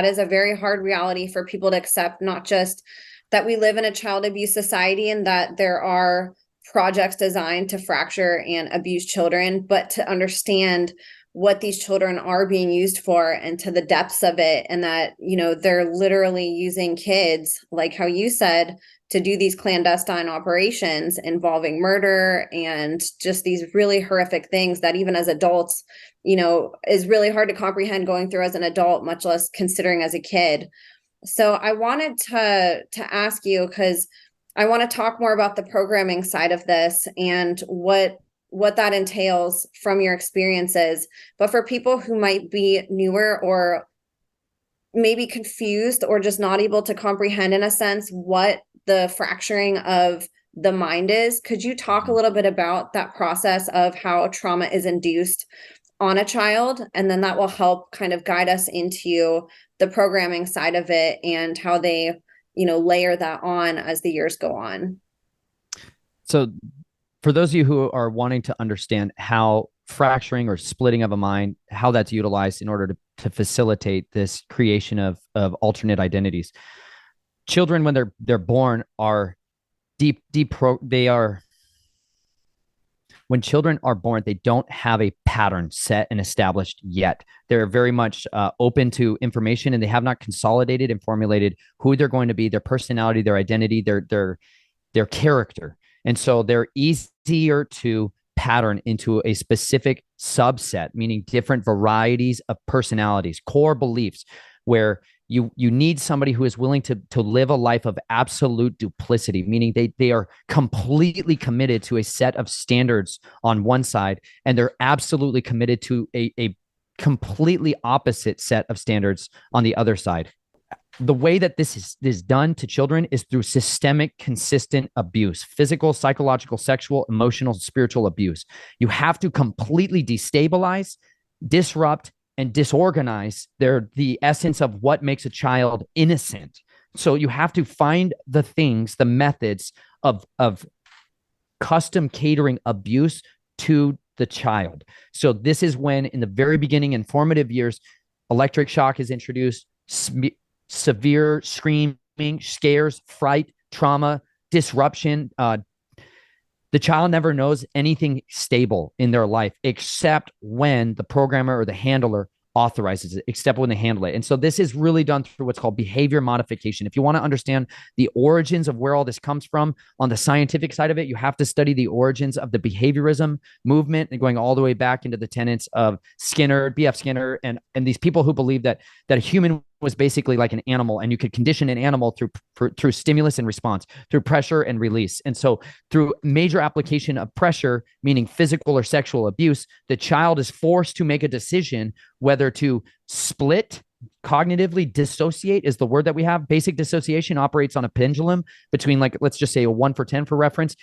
is a very hard reality for people to accept, not just that we live in a child abuse society and that there are projects designed to fracture and abuse children, but to understand what these children are being used for and to the depths of it. And that, they're literally using kids, like how you said, to do these clandestine operations involving murder and just these really horrific things that even as adults, is really hard to comprehend going through as an adult, much less considering as a kid. So I wanted to ask you, because I want to talk more about the programming side of this and what that entails from your experiences. But for people who might be newer or maybe confused or just not able to comprehend, in a sense, what the fracturing of the mind is, could you talk a little bit about that process of how trauma is induced on a child? And then that will help kind of guide us into the programming side of it and how they, layer that on as the years go on. So for those of you who are wanting to understand how fracturing or splitting of a mind, how that's utilized in order to facilitate this creation of alternate identities, children, when they're born, are when children are born, they don't have a pattern set and established yet. They're very much open to information, and they have not consolidated and formulated who they're going to be, their personality, their identity, their character. And so they're easier to pattern into a specific subset, meaning different varieties of personalities, core beliefs, where you need somebody who is willing to live a life of absolute duplicity, meaning they are completely committed to a set of standards on one side, and they're absolutely committed to a completely opposite set of standards on the other side. The way that this is done to children is through systemic, consistent abuse: physical, psychological, sexual, emotional, spiritual abuse. You have to completely destabilize, disrupt, and disorganize the essence of what makes a child innocent. So you have to find the things, the methods of custom catering abuse to the child. So this is when, in the very beginning and formative years, electric shock is introduced, severe screaming, scares, fright, trauma, disruption. The child never knows anything stable in their life except when the programmer or the handler authorizes it, except when they handle it. And so this is really done through what's called behavior modification. If you want to understand the origins of where all this comes from on the scientific side of it, you have to study the origins of the behaviorism movement, and going all the way back into the tenets of Skinner, B.F. Skinner, and these people who believe that a human was basically like an animal, and you could condition an animal through stimulus and response, through pressure and release. And so through major application of pressure, meaning physical or sexual abuse, the child is forced to make a decision whether to split, cognitively dissociate is the word that we have. Basic dissociation operates on a pendulum between, like, let's just say a 1 for 10 for reference.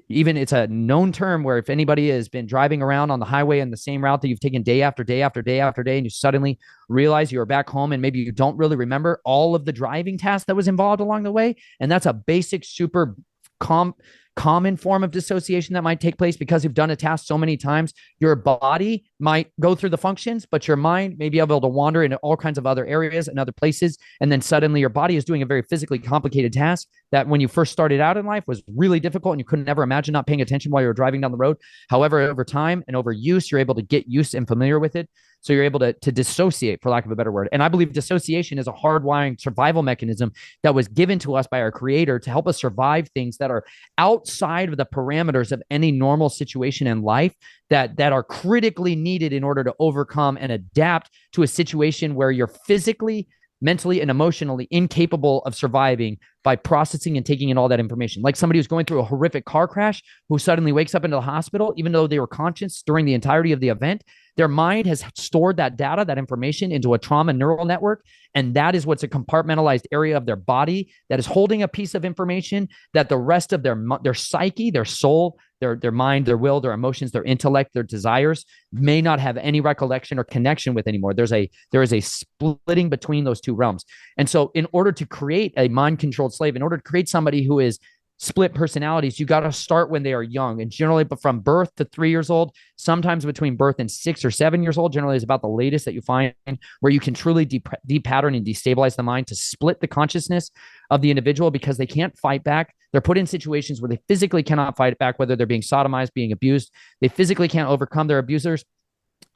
Even it's a known term where if anybody has been driving around on the highway in the same route that you've taken day after day after day after day, and you suddenly realize you're back home and maybe you don't really remember all of the driving tasks that was involved along the way. And that's a basic, super common form of dissociation that might take place because you've done a task so many times. Your body might go through the functions, but your mind may be able to wander into all kinds of other areas and other places. And then suddenly your body is doing a very physically complicated task that when you first started out in life was really difficult and you couldn't ever imagine not paying attention while you were driving down the road. However, over time and over use, you're able to get used and familiar with it. So you're able to dissociate, for lack of a better word. And I believe dissociation is a hardwiring survival mechanism that was given to us by our creator to help us survive things that are outside of the parameters of any normal situation in life that are critically needed in order to overcome and adapt to a situation where you're physically, mentally, and emotionally incapable of surviving by processing and taking in all that information. Like somebody who's going through a horrific car crash who suddenly wakes up into the hospital, even though they were conscious during the entirety of the event. Their mind has stored that data, that information, into a trauma neural network. And that is what's a compartmentalized area of their body that is holding a piece of information that the rest of their psyche, their soul, their mind, their will, their emotions, their intellect, their desires may not have any recollection or connection with anymore. There is a splitting between those two realms. And so in order to create a mind-controlled slave, in order to create somebody who is split personalities, you got to start when they are young, and generally but from birth to 3 years old, sometimes between birth and 6 or 7 years old, generally is about the latest that you find where you can truly depattern and destabilize the mind to split the consciousness of the individual, because they can't fight back. They're put in situations where they physically cannot fight back, whether they're being sodomized, being abused. They physically can't overcome their abusers,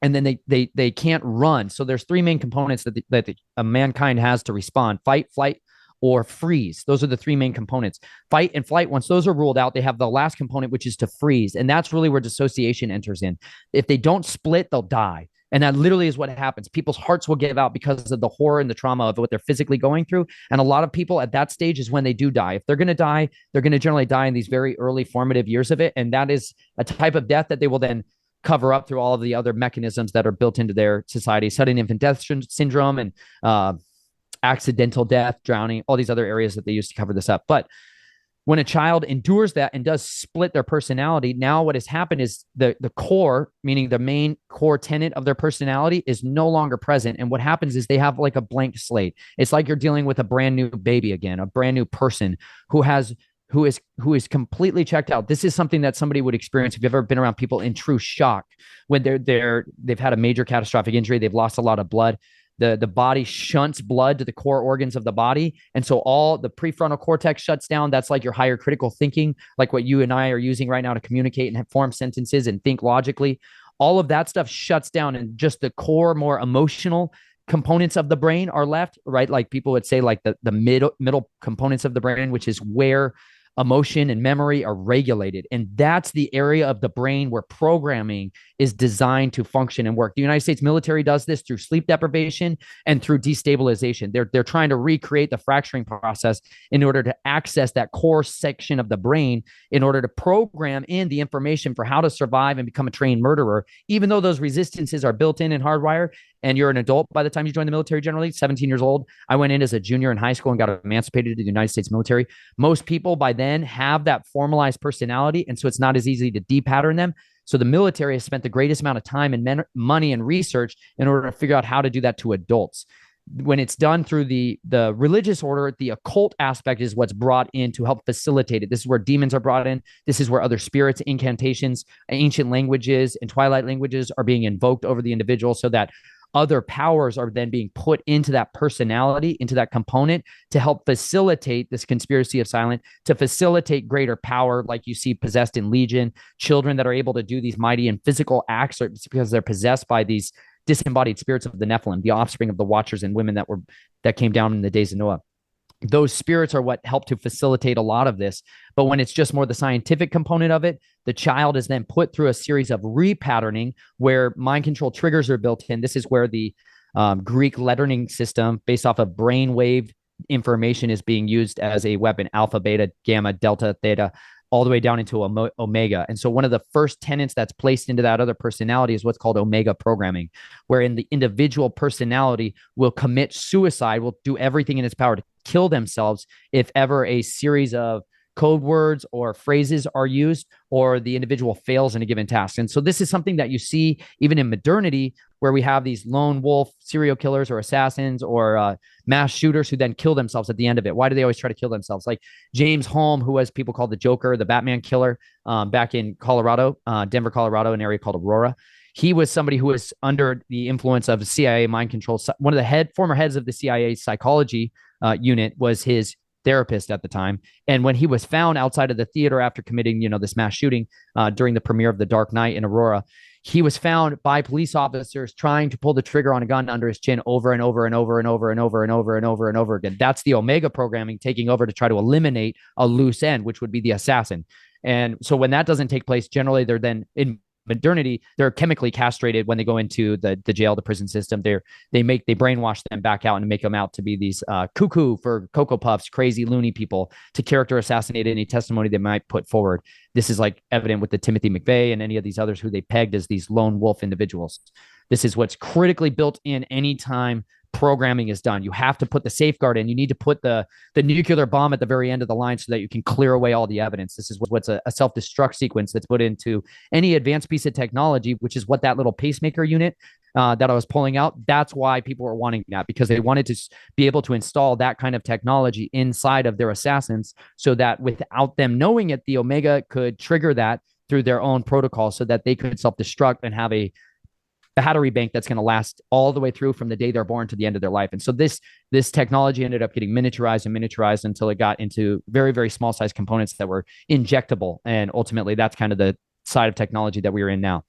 and then they can't run. So there's three main components that mankind has to respond: fight, flight, or freeze. Those are the three main components. Fight and flight, once those are ruled out, they have the last component, which is to freeze. And that's really where dissociation enters in. If they don't split, they'll die. And that literally is what happens. People's hearts will give out because of the horror and the trauma of what they're physically going through. And a lot of people at that stage is when they do die. If they're going to die, they're going to generally die in these very early formative years of it. And that is a type of death that they will then cover up through all of the other mechanisms that are built into their society: sudden infant death syndrome and accidental death, drowning, all these other areas that they use to cover this up. But when a child endures that and does split their personality, now what has happened is the core, meaning the main core tenet of their personality, is no longer present. And what happens is they have like a blank slate. It's like you're dealing with a brand new baby again, a brand new person who is completely checked out. This is something that somebody would experience if you've ever been around people in true shock when they've had a major catastrophic injury, they've lost a lot of blood. The body shunts blood to the core organs of the body. And so all the prefrontal cortex shuts down. That's like your higher critical thinking, like what you and I are using right now to communicate and form sentences and think logically. All of that stuff shuts down, and just the core, more emotional components of the brain are left, right? Like people would say, like the middle components of the brain, which is where emotion and memory are regulated. And that's the area of the brain where programming is designed to function and work. The United States military does this through sleep deprivation and through destabilization. They're trying to recreate the fracturing process in order to access that core section of the brain in order to program in the information for how to survive and become a trained murderer, even though those resistances are built in and hardwired. And you're an adult by the time you join the military, generally 17 years old. I went in as a junior in high school and got emancipated to the United States military. Most people by then have that formalized personality, and so it's not as easy to depattern them. So the military has spent the greatest amount of time and money and research in order to figure out how to do that to adults. When it's done through the religious order, the occult aspect is what's brought in to help facilitate it. This is where demons are brought in. This is where other spirits, incantations, ancient languages, and twilight languages are being invoked over the individual, so that other powers are then being put into that personality, into that component, to help facilitate this conspiracy of silence, to facilitate greater power, like you see possessed in Legion, children that are able to do these mighty and physical acts because they're possessed by these disembodied spirits of the Nephilim, the offspring of the Watchers and women that came down in the days of Noah. Those spirits are what help to facilitate a lot of this. But when it's just more the scientific component of it, the child is then put through a series of repatterning where mind control triggers are built in. This is where the Greek lettering system based off of brainwave information is being used as a weapon: alpha, beta, gamma, delta, theta, all the way down into omega. And so one of the first tenets that's placed into that other personality is what's called omega programming, wherein the individual personality will commit suicide, will do everything in its power to kill themselves if ever a series of code words or phrases are used, or the individual fails in a given task. And so this is something that you see even in modernity, where we have these lone wolf serial killers or assassins or mass shooters who then kill themselves at the end of it. Why do they always try to kill themselves? Like James Holm, who was people called the Joker, the Batman killer, back in Colorado, Denver, Colorado, an area called Aurora. He was somebody who was under the influence of CIA mind control. One of the former heads of the CIA psychology unit was his therapist at the time. And when he was found outside of the theater after committing, this mass shooting during the premiere of The Dark Knight in Aurora, he was found by police officers trying to pull the trigger on a gun under his chin over and over and over and over and over and over and over and over again. That's the Omega programming taking over to try to eliminate a loose end, which would be the assassin. And so when that doesn't take place, generally they're then in modernity, they're chemically castrated when they go into the jail, the prison system. They brainwash them back out and make them out to be these cuckoo for Cocoa Puffs, crazy loony people, to character assassinate any testimony they might put forward. This is like evident with the Timothy McVeigh and any of these others who they pegged as these lone wolf individuals. This is what's critically built in anytime programming is done. You have to put the safeguard in. You need to put the nuclear bomb at the very end of the line so that you can clear away all the evidence. This is what's a self-destruct sequence that's put into any advanced piece of technology, which is what that little pacemaker unit that I was pulling out. That's why people were wanting that, because they wanted to be able to install that kind of technology inside of their assassins so that without them knowing it, the Omega could trigger that through their own protocol so that they could self-destruct and have a battery bank that's going to last all the way through from the day they're born to the end of their life. And so this technology ended up getting miniaturized until it got into very, very small size components that were injectable. And ultimately, that's kind of the side of technology that we are in now.